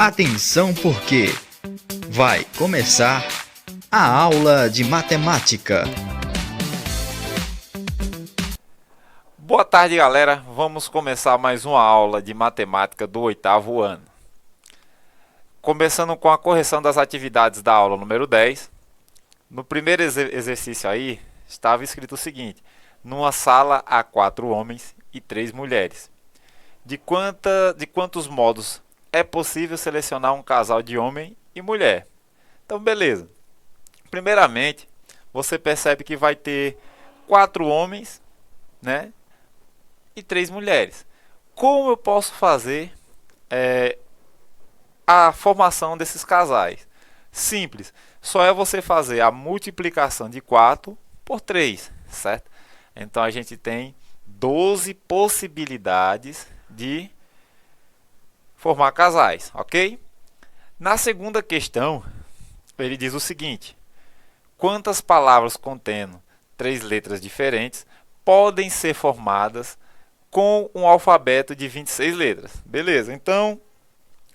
Atenção porque vai começar a aula de matemática. Boa tarde, galera. Vamos começar mais uma aula de matemática do 8º ano. Começando com a correção das atividades da aula número 10. No primeiro exercício aí, estava escrito o seguinte: numa sala há 4 homens e 3 mulheres. De quantos modos é possível selecionar um casal de homem e mulher? Então, beleza. Primeiramente, você percebe que vai ter 4 homens, né, e 3 mulheres. Como eu posso fazer a formação desses casais? Simples. Só é você fazer a multiplicação de 4 por 3, certo? Então, a gente tem 12 possibilidades de formar casais, ok? Na segunda questão, ele diz o seguinte: quantas palavras contendo 3 letras diferentes podem ser formadas com um alfabeto de 26 letras? Beleza, então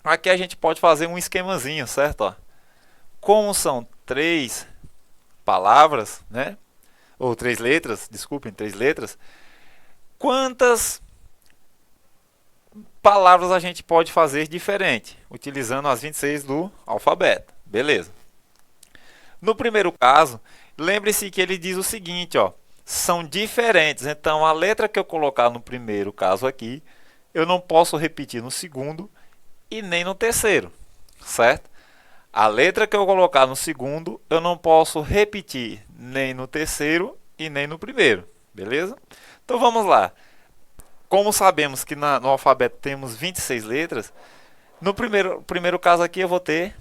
aqui a gente pode fazer um esquemazinho, certo? Ó, como são 3 palavras, né? Ou 3 letras, desculpem, 3 letras. Quantas palavras a gente pode fazer diferente, utilizando as 26 do alfabeto? Beleza. No primeiro caso, lembre-se que ele diz o seguinte, ó, são diferentes. Então, a letra que eu colocar no primeiro caso aqui, eu não posso repetir no segundo e nem no terceiro, certo? A letra que eu colocar no segundo, eu não posso repetir nem no terceiro e nem no primeiro, beleza? Então, vamos lá. Como sabemos que no alfabeto temos 26 letras, no primeiro caso aqui eu vou ter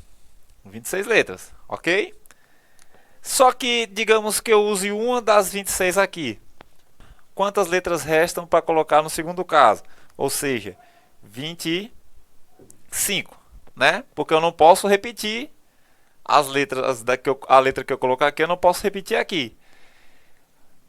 26 letras, ok? Só que, digamos que eu use uma das 26 aqui. Quantas letras restam para colocar no segundo caso? Ou seja, 25, né? Porque eu não posso repetir as letras a letra que eu colocar aqui, eu não posso repetir aqui.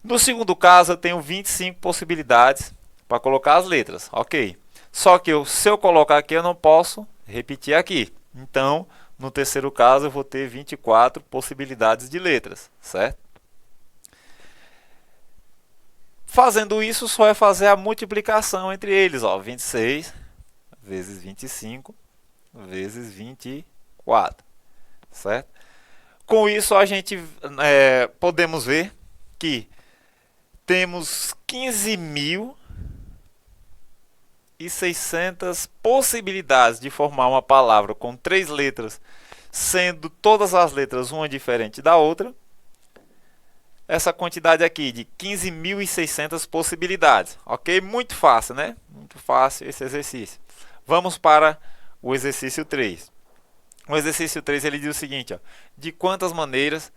No segundo caso, eu tenho 25 possibilidades para colocar as letras, ok? Só que se eu colocar aqui, eu não posso repetir aqui. Então, no terceiro caso, eu vou ter 24 possibilidades de letras, certo? Fazendo isso, só é fazer a multiplicação entre eles, ó, 26 vezes 25 vezes 24, certo? Com isso, a gente podemos ver que temos 15.600 possibilidades de formar uma palavra com 3 letras, sendo todas as letras uma diferente da outra. Essa quantidade aqui de 15.600 possibilidades, ok? Muito fácil, né? Muito fácil esse exercício. Vamos para o exercício 3. O exercício 3 ele diz o seguinte, ó, de quantas maneiras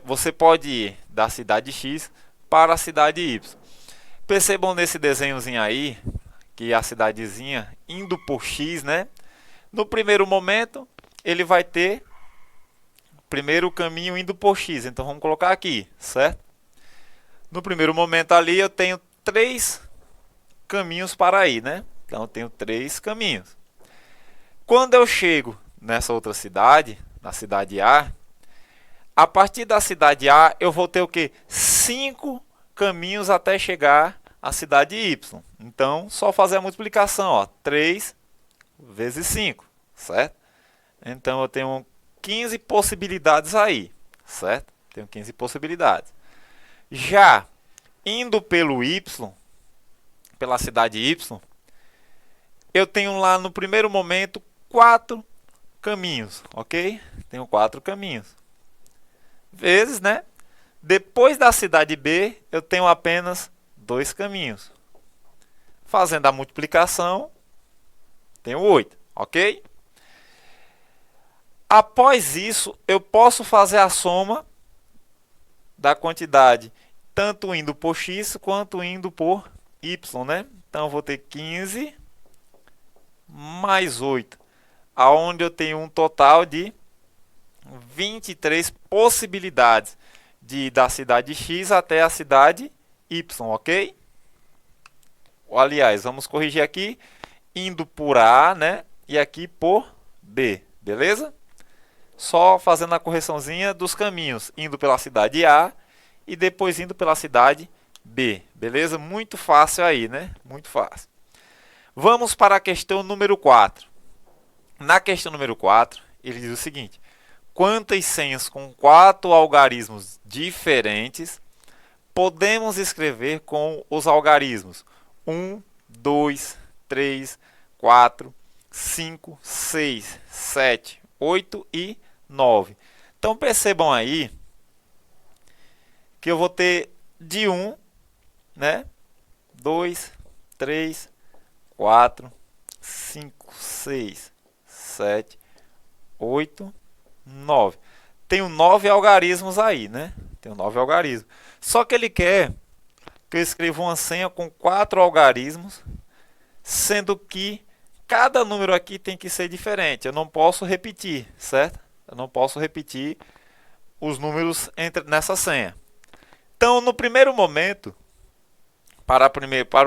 você pode ir da cidade X para a cidade Y. Percebam nesse desenhozinho aí, que a cidadezinha indo por X, né? No primeiro momento, ele vai ter primeiro caminho indo por X. Então, vamos colocar aqui, certo? No primeiro momento ali, eu tenho 3 caminhos para ir, né? Então, eu tenho 3 caminhos. Quando eu chego nessa outra cidade, na cidade A partir da cidade A, eu vou ter o quê? 5 caminhos até chegar à cidade Y. Então, só fazer a multiplicação, ó, 3 vezes 5, certo? Então, eu tenho 15 possibilidades aí, certo? Tenho 15 possibilidades. Já indo pelo Y, pela cidade Y, eu tenho lá no primeiro momento 4 caminhos, ok? Tenho 4 caminhos. Vezes, né? Depois da cidade B, eu tenho apenas 2 caminhos. Fazendo a multiplicação, tenho 8, ok? Após isso, eu posso fazer a soma da quantidade, tanto indo por X quanto indo por Y, né? Então, eu vou ter 15 mais 8, aonde eu tenho um total de 23 possibilidades de ir da cidade X até a cidade Y, ok? Aliás, vamos corrigir aqui, indo por A, né? e aqui por B, beleza? Só fazendo a correçãozinha dos caminhos, indo pela cidade A e depois indo pela cidade B, beleza? Muito fácil aí, né? Muito fácil. Vamos para a questão número 4. Na questão número 4, ele diz o seguinte: quantas senhas com 4 algarismos diferentes podemos escrever com os algarismos 1, 2, 3, 4, 5, 6, 7, 8 e 9. Então percebam aí que eu vou ter de 1, né? 2, 3, 4, 5, 6, 7, 8, 9. Tenho 9 algarismos aí, né? Tenho 9 algarismos. Só que ele quer que eu escreva uma senha com 4 algarismos, sendo que cada número aqui tem que ser diferente. Eu não posso repetir, certo? Eu não posso repetir os números nessa senha. Então, no primeiro momento, para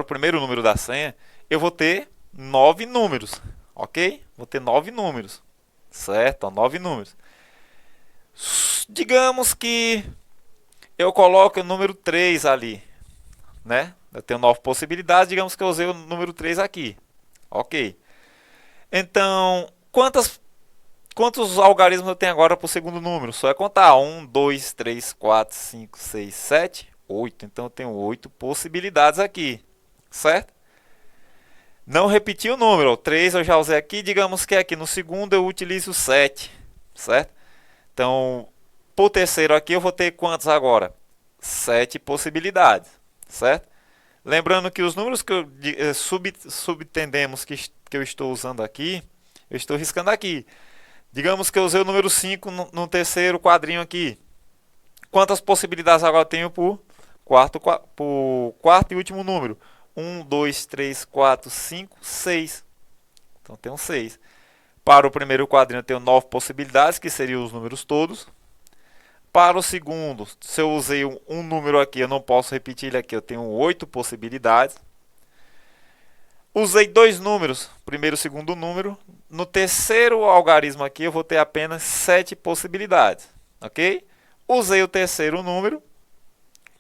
o primeiro número da senha, eu vou ter 9 números, ok? Vou ter 9 números, certo? 9 números. Digamos que eu coloco o número 3 ali, né? Eu tenho 9 possibilidades, digamos que eu usei o número 3 aqui, ok? Então, quantos algarismos eu tenho agora para o segundo número? Só é contar 1, 2, 3, 4, 5, 6, 7, 8. Então eu tenho 8 possibilidades aqui, certo? Não repeti o número, o 3 eu já usei aqui, digamos que aqui no segundo eu utilizo 7, certo? Então, por terceiro aqui eu vou ter quantos agora? 7 possibilidades, certo? Lembrando que os números que subentendemos que eu estou usando aqui, eu estou riscando aqui. Digamos que eu usei o número 5 no terceiro quadrinho aqui. Quantas possibilidades agora eu tenho por quarto e último número? 1, 2, 3, 4, 5, 6. Então, tenho 6. Para o primeiro quadrinho, eu tenho 9 possibilidades, que seriam os números todos. Para o segundo, se eu usei um número aqui, eu não posso repetir ele aqui, eu tenho 8 possibilidades. Usei 2 números, primeiro e segundo número. No terceiro algarismo aqui, eu vou ter apenas 7 possibilidades, ok? Usei o terceiro número.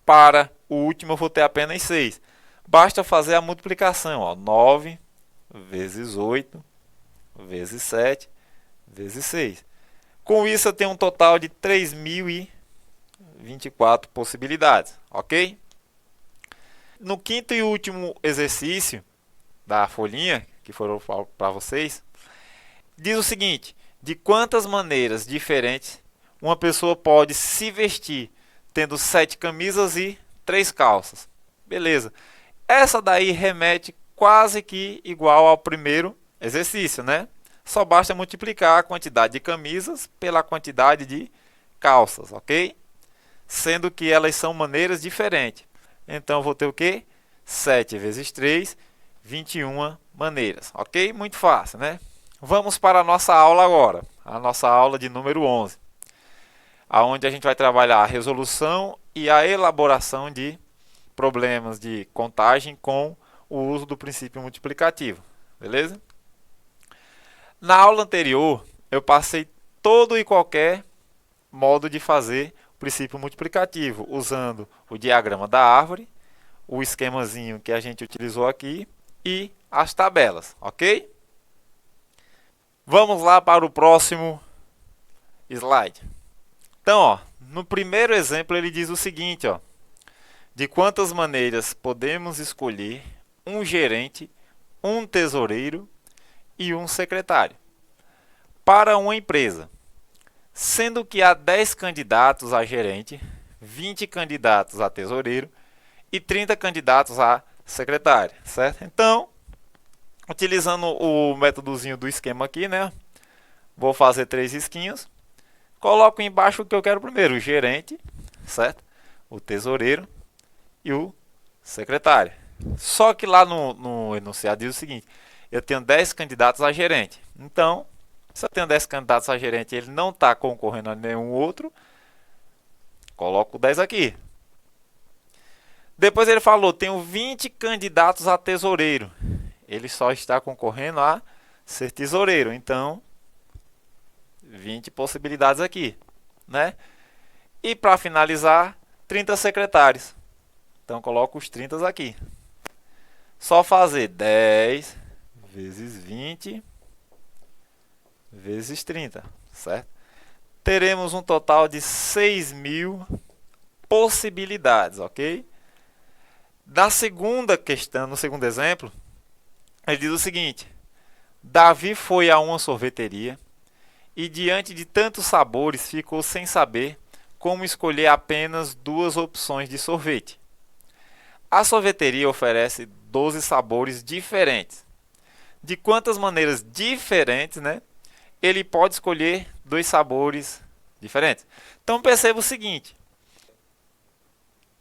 Para o último, eu vou ter apenas 6. Basta fazer a multiplicação, ó, 9 vezes 8 vezes 7 vezes 6. Com isso, eu tenho um total de 3.024 possibilidades, ok? No quinto e último exercício da folhinha, que foram para vocês, diz o seguinte: de quantas maneiras diferentes uma pessoa pode se vestir tendo 7 camisas e 3 calças? Beleza. Essa daí remete quase que igual ao primeiro exercício, né? Só basta multiplicar a quantidade de camisas pela quantidade de calças, ok? Sendo que elas são maneiras diferentes. Então, vou ter o quê? 7 vezes 3, 21 maneiras, ok? Muito fácil, né? Vamos para a nossa aula agora. A nossa aula de número 11. Onde a gente vai trabalhar a resolução e a elaboração de problemas de contagem com o uso do princípio multiplicativo, beleza? Na aula anterior, eu passei todo e qualquer modo de fazer o princípio multiplicativo, usando o diagrama da árvore, o esquemazinho que a gente utilizou aqui e as tabelas, ok? Vamos lá para o próximo slide. Então, ó, no primeiro exemplo ele diz o seguinte, ó: de quantas maneiras podemos escolher um gerente, um tesoureiro e um secretário para uma empresa, sendo que há 10 candidatos a gerente, 20 candidatos a tesoureiro e 30 candidatos a secretário, certo? Então, utilizando o métodozinho do esquema aqui, né? Vou fazer 3 risquinhos. Coloco embaixo o que eu quero primeiro, o gerente, certo? O tesoureiro e o secretário. Só que lá no enunciado diz o seguinte: eu tenho 10 candidatos a gerente. Então, se eu tenho 10 candidatos a gerente e ele não está concorrendo a nenhum outro, coloco 10 aqui. Depois ele falou, tenho 20 candidatos a tesoureiro. Ele só está concorrendo a ser tesoureiro. Então, 20 possibilidades aqui, né? E para finalizar, 30 secretários. Então, coloco os 30 aqui. Só fazer 10 vezes 20 vezes 30, certo? Teremos um total de 6.000 possibilidades, ok? Na segunda questão, no segundo exemplo, ele diz o seguinte: Davi foi a uma sorveteria e, diante de tantos sabores, ficou sem saber como escolher apenas 2 opções de sorvete. A sorveteria oferece 12 sabores diferentes. De quantas maneiras diferentes, né, ele pode escolher 2 sabores diferentes? Então perceba o seguinte: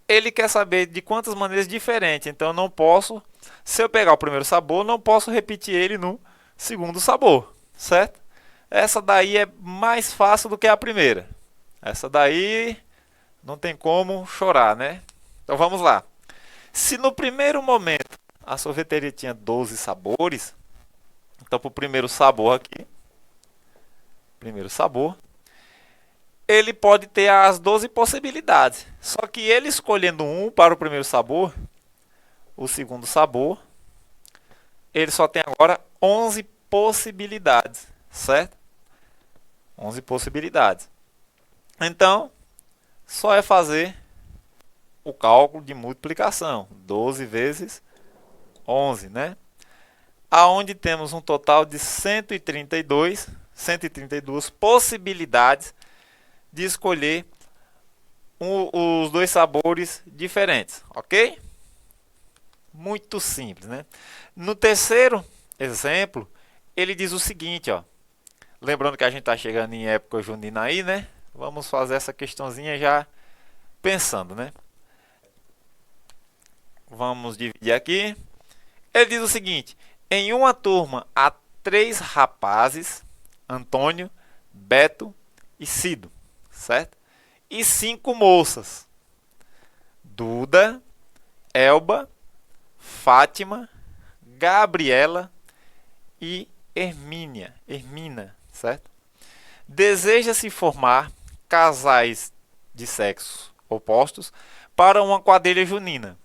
ele quer saber de quantas maneiras diferentes. Então eu não posso, se eu pegar o primeiro sabor, não posso repetir ele no segundo sabor, certo? Essa daí é mais fácil do que a primeira. Essa daí não tem como chorar, né? Então vamos lá. Se no primeiro momento a sorveteria tinha 12 sabores, então para o primeiro sabor aqui, primeiro sabor, ele pode ter as 12 possibilidades. Só que ele escolhendo um para o primeiro sabor, o segundo sabor, ele só tem agora 11 possibilidades, certo? 11 possibilidades. Então, só é fazer o cálculo de multiplicação. 12 vezes 11, né? Aonde temos um total de 132 possibilidades de escolher os 2 sabores diferentes, ok? Muito simples, né? No terceiro exemplo, ele diz o seguinte, ó. Lembrando que a gente está chegando em época junina aí, né? Vamos fazer essa questãozinha já pensando, né? Vamos dividir aqui. Ele diz o seguinte: em uma turma há 3 rapazes, Antônio, Beto e Cido, certo? E 5 moças, Duda, Elba, Fátima, Gabriela e Hermina, certo? Deseja-se formar casais de sexos opostos para uma quadrilha junina.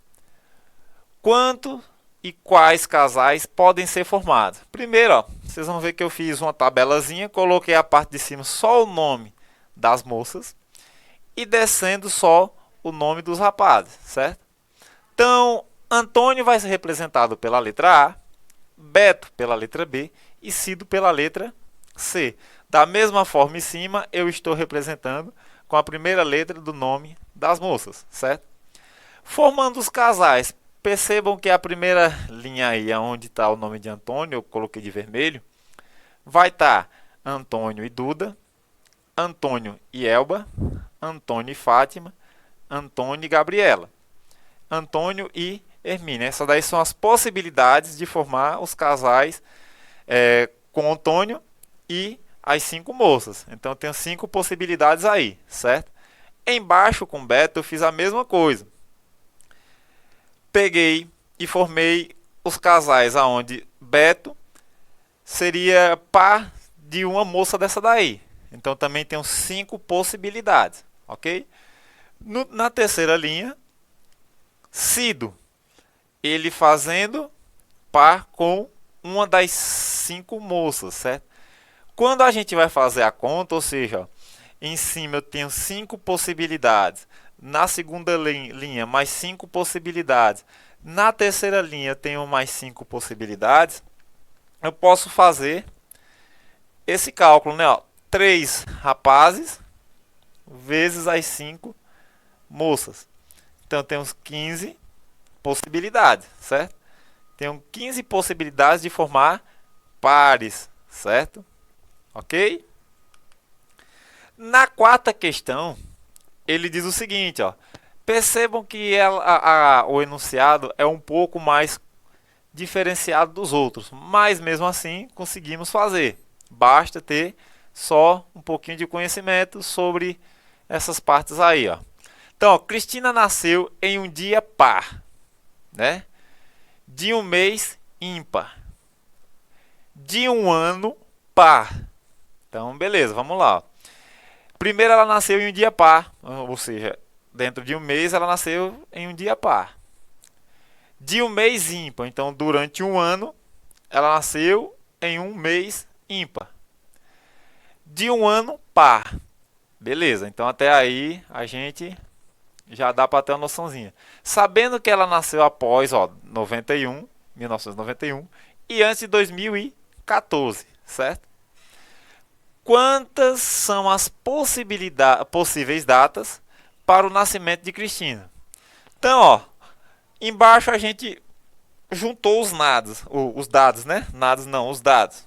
Quanto e quais casais podem ser formados? Primeiro, ó, vocês vão ver que eu fiz uma tabelazinha, coloquei a parte de cima só o nome das moças e descendo só o nome dos rapazes, certo? Então, Antônio vai ser representado pela letra A, Beto pela letra B e Cido pela letra C. Da mesma forma, em cima, eu estou representando com a primeira letra do nome das moças, certo? Formando os casais, percebam que a primeira linha aí, onde está o nome de Antônio, eu coloquei de vermelho, vai estar Antônio e Duda, Antônio e Elba, Antônio e Fátima, Antônio e Gabriela, Antônio e Hermínia. Essas daí são as possibilidades de formar os casais com Antônio e as 5 moças. Então eu tenho 5 possibilidades aí, certo? Embaixo com Beto eu fiz a mesma coisa. Peguei e formei os casais aonde Beto seria par de uma moça dessa daí. Então também tenho 5 possibilidades, ok? Na terceira linha, Cido, ele fazendo par com uma das 5 moças, certo? Quando a gente vai fazer a conta, ou seja, ó, em cima eu tenho 5 possibilidades, na segunda linha mais 5 possibilidades, na terceira linha eu tenho mais 5 possibilidades, eu posso fazer esse cálculo, né? Ó, 3 rapazes vezes as 5 moças. Então temos 15 possibilidades, certo? Tenho 15 possibilidades de formar pares, certo? Ok? Na quarta questão, ele diz o seguinte, ó. Percebam que o enunciado é um pouco mais diferenciado dos outros, mas mesmo assim conseguimos fazer. Basta ter só um pouquinho de conhecimento sobre essas partes aí, ó. Então, ó, Cristina nasceu em um dia par, né? De um mês ímpar, de um ano par. Então, beleza, vamos lá. Primeiro ela nasceu em um dia par, ou seja, dentro de um mês ela nasceu em um dia par. De um mês ímpar, então durante um ano ela nasceu em um mês ímpar. De um ano par. Beleza, então até aí a gente já dá para ter uma noçãozinha. Sabendo que ela nasceu após 1991 e antes de 2014, certo? Quantas são as possíveis datas para o nascimento de Cristina? Então, embaixo a gente juntou os dados, né? Nados não, os dados.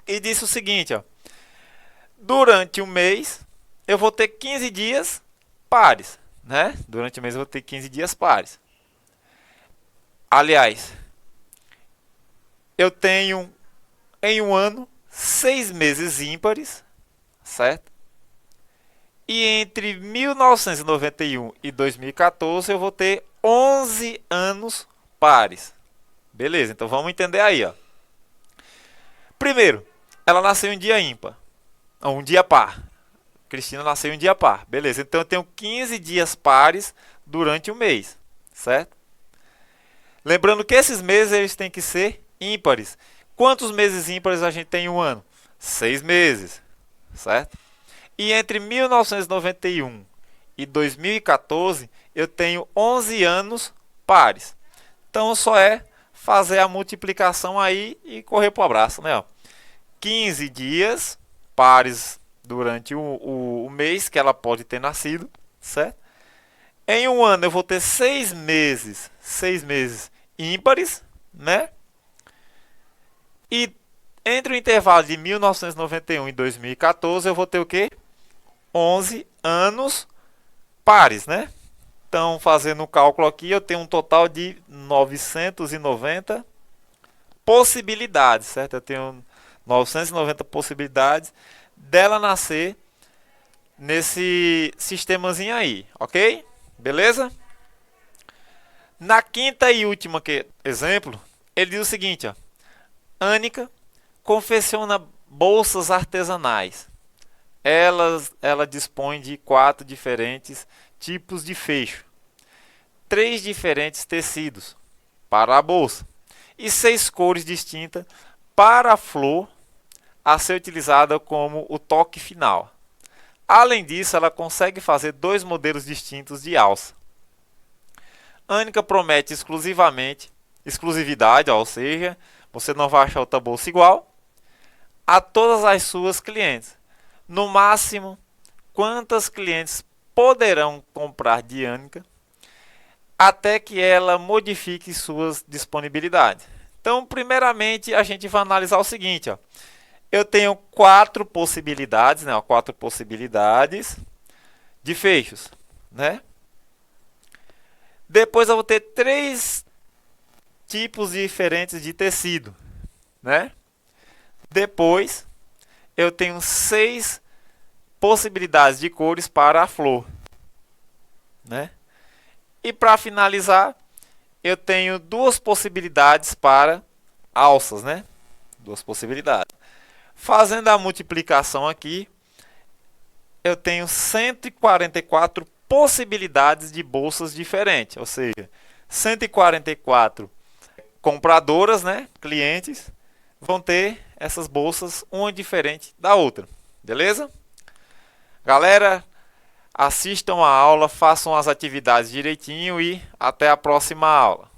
E disse o seguinte, durante um mês eu vou ter 15 dias pares, né? Durante o mês eu vou ter 15 dias pares. Aliás, eu tenho em um ano 6 meses ímpares, certo? E entre 1991 e 2014 eu vou ter 11 anos pares. Beleza, então vamos entender aí, Primeiro, ela nasceu em dia ímpar. Um dia par. Cristina nasceu em dia par. Beleza, então eu tenho 15 dias pares durante o mês, certo? Lembrando que esses meses eles têm que ser ímpares. Quantos meses ímpares a gente tem em um ano? 6 meses, certo? E entre 1991 e 2014 eu tenho 11 anos pares. Então só é fazer a multiplicação aí e correr pro abraço, né? 15 dias pares durante o mês que ela pode ter nascido, certo? Em um ano eu vou ter 6 meses ímpares, né? E entre o intervalo de 1991 e 2014 eu vou ter o quê? 11 anos pares, né? Então, fazendo o cálculo aqui, eu tenho um total de 990 possibilidades, certo? Eu tenho 990 possibilidades dela nascer nesse sistemazinho aí, ok? Beleza? Na quinta e última exemplo, ele diz o seguinte, Ânica confecciona bolsas artesanais. Ela dispõe de 4 diferentes tipos de fecho, 3 diferentes tecidos para a bolsa e 6 cores distintas para a flor a ser utilizada como o toque final. Além disso, ela consegue fazer 2 modelos distintos de alça. Ânica promete exclusividade, ou seja, você não vai achar outra bolsa igual, a todas as suas clientes. No máximo, quantas clientes poderão comprar de Ânica até que ela modifique suas disponibilidades. Então, primeiramente, a gente vai analisar o seguinte, eu tenho 4 possibilidades, né? 4 possibilidades de fechos, né? Depois eu vou ter 3 tipos diferentes de tecido, né? Depois eu tenho 6 possibilidades de cores para a flor, né? E para finalizar, eu tenho 2 possibilidades para alças, né? 2 possibilidades. Fazendo a multiplicação aqui, eu tenho 144 possibilidades de bolsas diferentes, ou seja, 144 compradoras, né, clientes, vão ter essas bolsas uma diferente da outra, beleza? Galera, assistam a aula, façam as atividades direitinho e até a próxima aula.